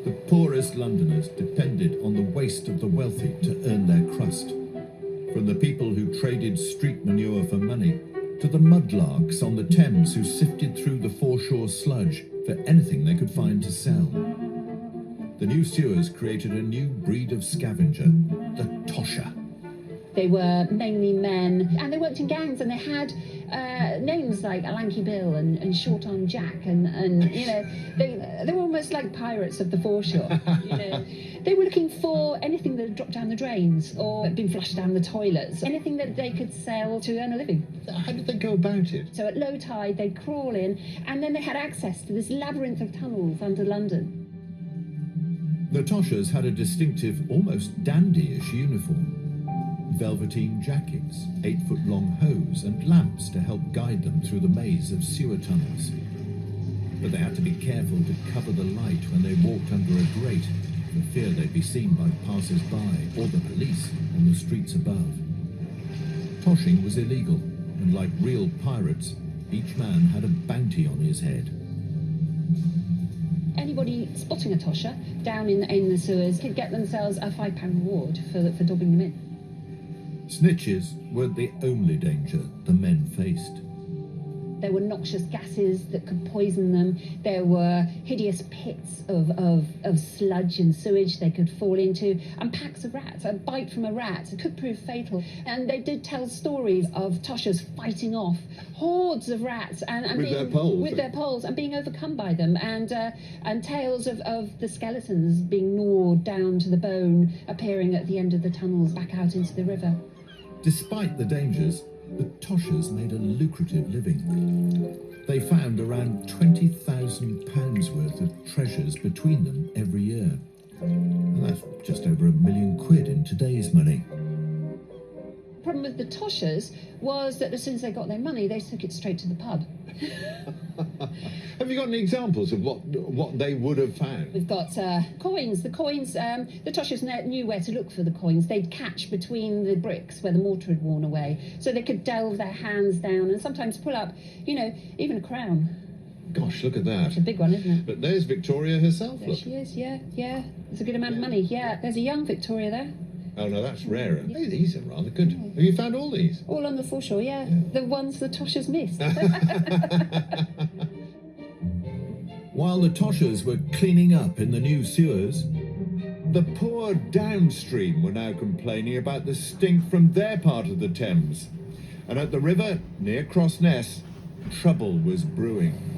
The poorest Londoners depended on the waste of the wealthy to earn their crust. From the people who traded street manure for money, to the mudlarks on the Thames who sifted through the foreshore sludge for anything they could find to sell. The new sewers created a new breed of scavenger, the Tosher. They were mainly men, and they worked in gangs, and they had names like Lanky Bill and Short Arm Jack, and you know, they were almost like pirates of the foreshore. You know, they were looking for anything that had dropped down the drains or been flushed down the toilets, anything that they could sell to earn a living. How did they go about it? So at low tide, they'd crawl in, and then they had access to this labyrinth of tunnels under London. The Toshers had a distinctive, almost dandyish uniform. Velveteen jackets, 8-foot-long hose and lamps to help guide them through the maze of sewer tunnels. But they had to be careful to cover the light when they walked under a grate, for fear they'd be seen by passers-by or the police on the streets above. Toshing was illegal, and like real pirates, each man had a bounty on his head. Anybody spotting a Tosher down in the sewers could get themselves a £5 reward for dobbing them in. Snitches weren't the only danger the men faced. There were noxious gases that could poison them. There were hideous pits of sludge and sewage they could fall into, and packs of rats. A bite from a rat could prove fatal. And they did tell stories of Toshers fighting off hordes of rats and with their poles and being overcome by them, and tales of the skeletons being gnawed down to the bone, appearing at the end of the tunnels back out into the river. Despite the dangers, the Toshers made a lucrative living. They found around £20,000 worth of treasures between them every year. And that's just over £1 million in today's money. The problem with the Toshers was that as soon as they got their money, they took it straight to the pub. Have you got any examples of what they would have found? We've got coins. The Toshers knew where to look for the coins. They'd catch between the bricks where the mortar had worn away, so they could delve their hands down and sometimes pull up, you know, even a crown. Gosh, look at that. It's a big one, isn't it? But there's Victoria herself, There look. she is, yeah. It's a good amount of money, yeah. There's a young Victoria there. Oh, no, that's rarer. Hey, these are rather good. Have you found all these? All on the foreshore, yeah. The ones the Toshers missed. While the Toshers were cleaning up in the new sewers, the poor downstream were now complaining about the stink from their part of the Thames. And at the river, near Crossness, trouble was brewing.